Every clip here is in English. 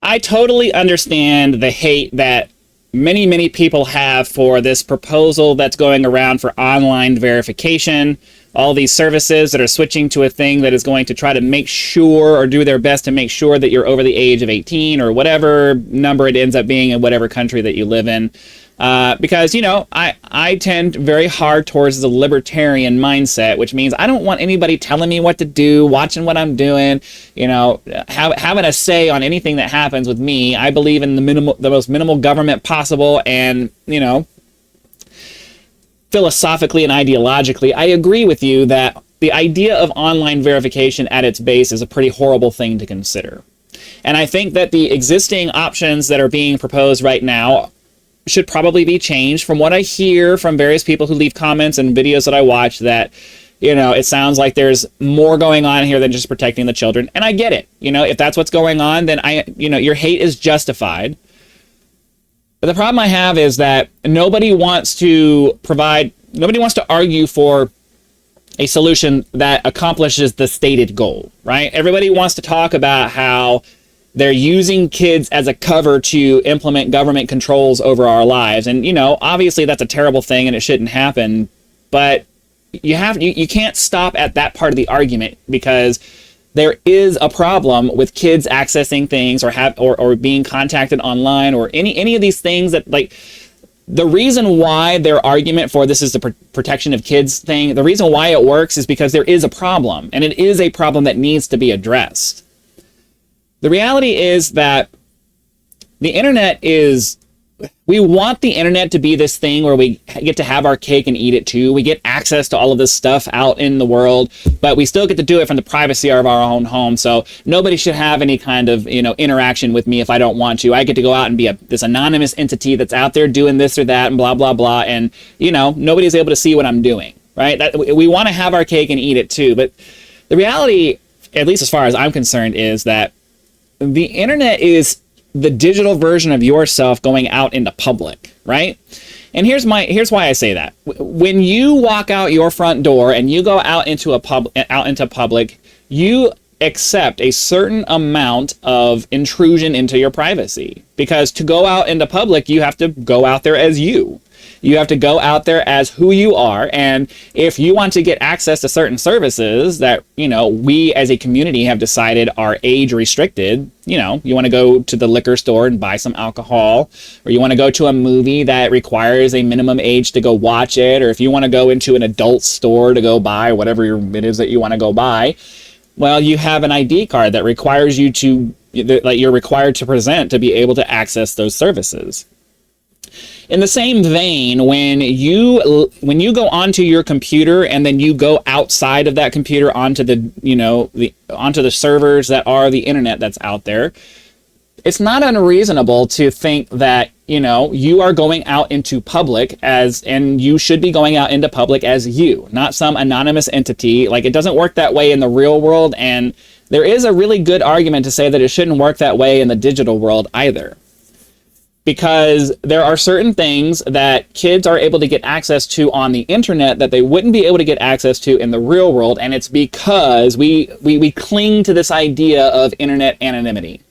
I totally understand the hate that many people have for this proposal that's going around for online verification. All these services that are switching to a thing that is going to try to make sure, or do their best to make sure, that you're over the age of 18 or whatever number it ends up being in whatever country that you live in. Because, you know, I tend very hard towards the libertarian mindset, which means I don't want anybody telling me what to do, watching what I'm doing, you know, having a say on anything that happens with me. I believe in the most minimal government possible, and, you know, philosophically and ideologically, I agree with you that the idea of online verification at its base is a pretty horrible thing to consider. And I think that the existing options that are being proposed right now should probably be changed. From what I hear from various people who leave comments and videos that I watch, that, you know, it sounds like there's more going on here than just protecting the children. And I get it. You know, if that's what's going on, then your hate is justified. But the problem I have is that nobody wants to argue for a solution that accomplishes the stated goal, right? Everybody wants to talk about how they're using kids as a cover to implement government controls over our lives. And, you know, obviously that's a terrible thing and it shouldn't happen. But you can't stop at that part of the argument, because there is a problem with kids accessing things or being contacted online, or any of these things that, like, the reason why their argument for this is the protection of kids thing, the reason why it works is because there is a problem, and it is a problem that needs to be addressed. The reality is that the internet we want the internet to be this thing where we get to have our cake and eat it too. We get access to all of this stuff out in the world, but we still get to do it from the privacy of our own home. So nobody should have any kind of, you know, interaction with me if I don't want to. I get to go out and be this anonymous entity that's out there doing this or that and blah, blah, blah. And, you know, nobody's able to see what I'm doing, right? We want to have our cake and eat it too. But the reality, at least as far as I'm concerned, is that the internet is the digital version of yourself going out into public, right? And here's why I say that. When you walk out your front door and you go out into public, you accept a certain amount of intrusion into your privacy. Because to go out into public, you have to go out there as you. You have to go out there as who you are. And if you want to get access to certain services that, you know, we as a community have decided are age restricted, you know, you want to go to the liquor store and buy some alcohol, or you want to go to a movie that requires a minimum age to go watch it, or if you want to go into an adult store to go buy whatever it is that you want to go buy, well, you have an ID card that requires you you're required to present to be able to access those services. In the same vein, when you go onto your computer and then you go outside of that computer onto onto the servers that are the internet that's out there, it's not unreasonable to think that, you know, you are going out into public and you should be going out into public as you, not some anonymous entity. Like, it doesn't work that way in the real world, and there is a really good argument to say that it shouldn't work that way in the digital world either. Because there are certain things that kids are able to get access to on the internet that they wouldn't be able to get access to in the real world, and it's because we cling to this idea of internet anonymity.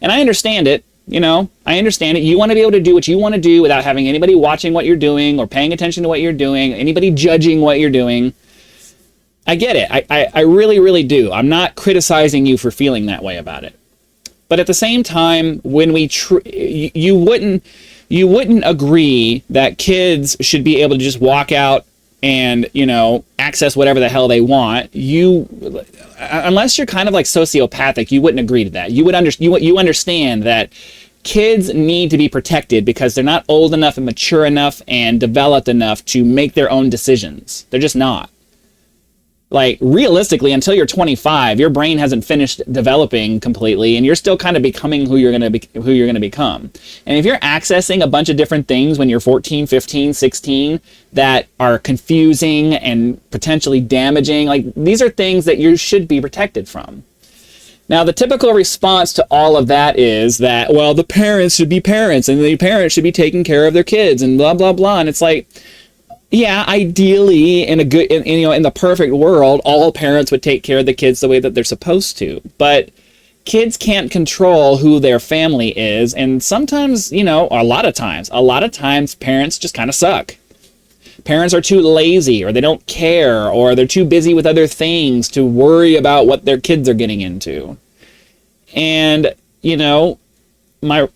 And I understand it, you know, I understand it. You want to be able to do what you want to do without having anybody watching what you're doing or paying attention to what you're doing, anybody judging what you're doing. I get it. I really, really do. I'm not criticizing you for feeling that way about it. But at the same time, when you wouldn't agree that kids should be able to just walk out and, you know, access whatever the hell they want. Unless you're kind of like sociopathic, you wouldn't agree to that. You understand that kids need to be protected because they're not old enough and mature enough and developed enough to make their own decisions. They're just not. Like, realistically, until you're 25, your brain hasn't finished developing completely, and you're still kind of becoming who you're going to become. And if you're accessing a bunch of different things when you're 14, 15, 16 that are confusing and potentially damaging, like, these are things that you should be protected from. Now, the typical response to all of that is that, well, the parents should be parents, and the parents should be taking care of their kids, and blah, blah, blah. And it's like, yeah, ideally, in the perfect world, all parents would take care of the kids the way that they're supposed to. But kids can't control who their family is, and sometimes, a lot of times parents just kind of suck. Parents are too lazy, or they don't care, or they're too busy with other things to worry about what their kids are getting into. And, my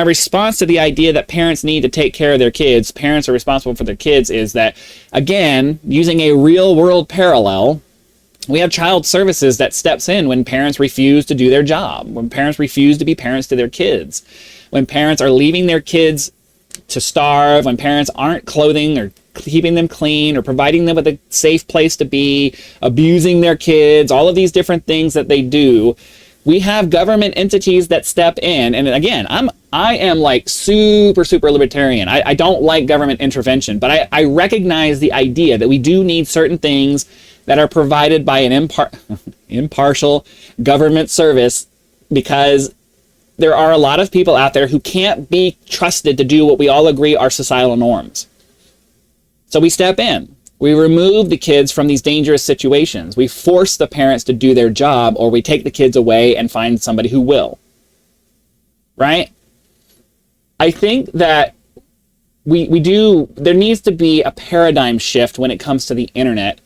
response to the idea that parents need to take care of their kids, parents are responsible for their kids, is that, again, using a real world parallel, we have child services that steps in when parents refuse to do their job, when parents refuse to be parents to their kids, when parents are leaving their kids to starve, when parents aren't clothing or keeping them clean or providing them with a safe place to be, abusing their kids, all of these different things that they do. We have government entities that step in. And again, I am like super libertarian. I don't like government intervention, but I recognize the idea that we do need certain things that are provided by an impartial government service, because there are a lot of people out there who can't be trusted to do what we all agree are societal norms. So we step in. We remove the kids from these dangerous situations. We force the parents to do their job, or we take the kids away and find somebody who will. Right? I think that there needs to be a paradigm shift when it comes to the internet,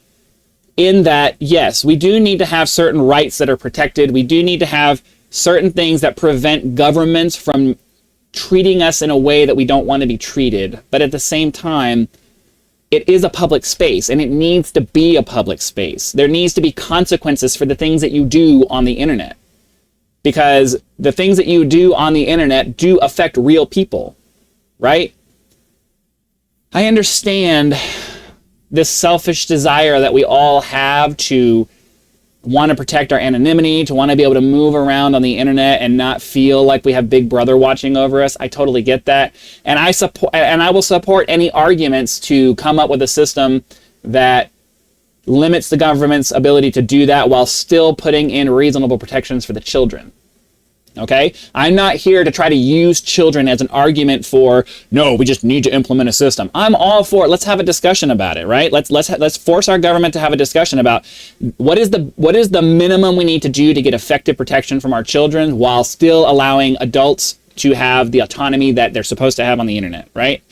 in that, yes, we do need to have certain rights that are protected. We do need to have certain things that prevent governments from treating us in a way that we don't want to be treated. But at the same time, it is a public space, and it needs to be a public space. There needs to be consequences for the things that you do on the internet, because the things that you do on the internet do affect real people, right? I understand this selfish desire that we all have to want to protect our anonymity, to want to be able to move around on the internet and not feel like we have Big Brother watching over us. I totally get that. And I will support any arguments to come up with a system that limits the government's ability to do that while still putting in reasonable protections for the children. Okay? I'm not here to try to use children as an argument for, no, we just need to implement a system. I'm all for it. Let's have a discussion about it, right? Let's force our government to have a discussion about what is the minimum we need to do to get effective protection from our children while still allowing adults to have the autonomy that they're supposed to have on the internet, right?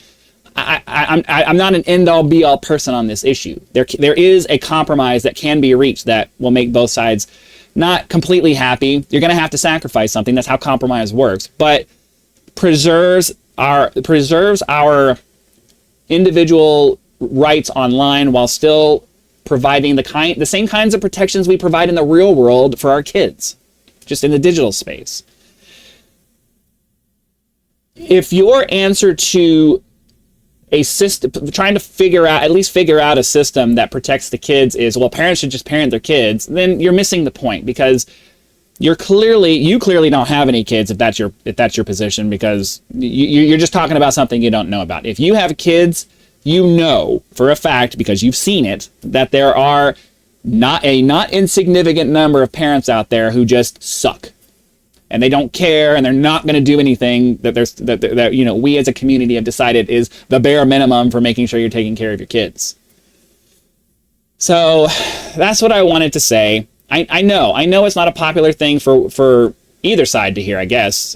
I'm not an end-all be-all person on this issue. There is a compromise that can be reached that will make both sides not completely happy. You're going to have to sacrifice something. That's how compromise works. But preserves our individual rights online while still providing the same kinds of protections we provide in the real world for our kids, just in the digital space. If your answer to a system, trying to at least figure out a system that protects the kids is, well, parents should just parent their kids, then you're missing the point, because you clearly don't have any kids if that's your position, because you're just talking about something you don't know about. If you have kids, you know for a fact, because you've seen it, that there are not insignificant number of parents out there who just suck. And they don't care, and they're not going to do anything that we as a community have decided is the bare minimum for making sure you're taking care of your kids. So that's what I wanted to say. I know it's not a popular thing for either side to hear, I guess.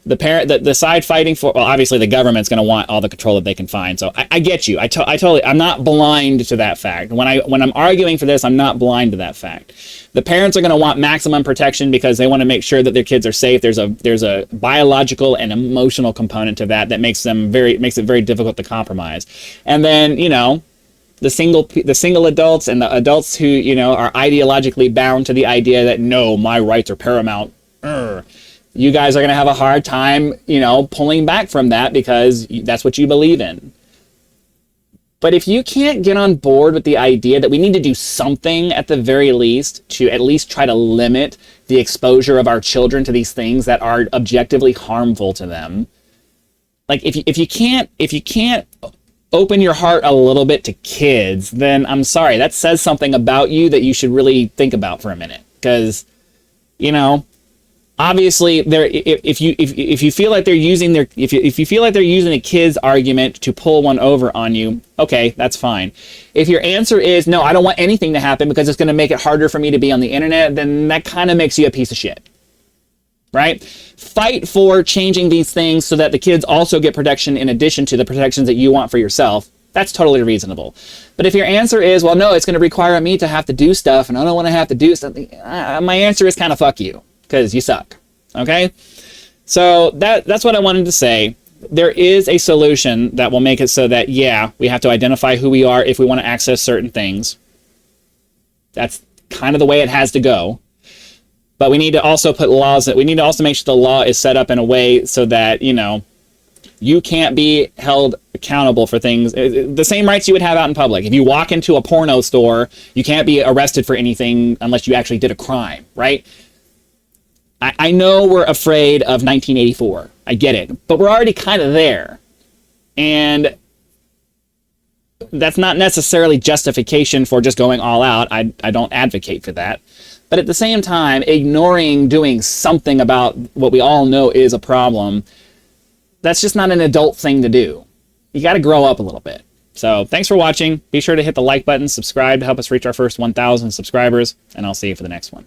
The side fighting for, well, obviously the government's going to want all the control that they can find. So I get you. I'm not blind to that fact. When I'm arguing for this, I'm not blind to that fact. The parents are going to want maximum protection because they want to make sure that their kids are safe. There's a biological and emotional component to that makes it very difficult to compromise. And then, the single adults and the adults who, are ideologically bound to the idea that, no, my rights are paramount. You guys are going to have a hard time, pulling back from that because that's what you believe in. But if you can't get on board with the idea that we need to do something at the very least to at least try to limit the exposure of our children to these things that are objectively harmful to them, like if you can't open your heart a little bit to kids, then I'm sorry, that says something about you that you should really think about for a minute. Because, Obviously, if you feel like they're using their if you feel like they're using a kid's argument to pull one over on you, okay, that's fine. If your answer is no, I don't want anything to happen because it's going to make it harder for me to be on the internet, then that kind of makes you a piece of shit, right? Fight for changing these things so that the kids also get protection in addition to the protections that you want for yourself. That's totally reasonable. But if your answer is, well, no, it's going to require me to have to do stuff, and I don't want to have to do something, my answer is kind of fuck you. Because you suck, okay? So that's what I wanted to say. There is a solution that will make it so that, yeah, we have to identify who we are if we want to access certain things. That's kind of the way it has to go. But we need to also put laws that we need to also make sure the law is set up in a way so that, you know, you can't be held accountable for things. The same rights you would have out in public. If you walk into a porno store, you can't be arrested for anything unless you actually did a crime, right? I know we're afraid of 1984. I get it. But we're already kind of there. And that's not necessarily justification for just going all out. I don't advocate for that. But at the same time, ignoring doing something about what we all know is a problem, that's just not an adult thing to do. You got to grow up a little bit. So thanks for watching. Be sure to hit the like button, subscribe to help us reach our first 1,000 subscribers, and I'll see you for the next one.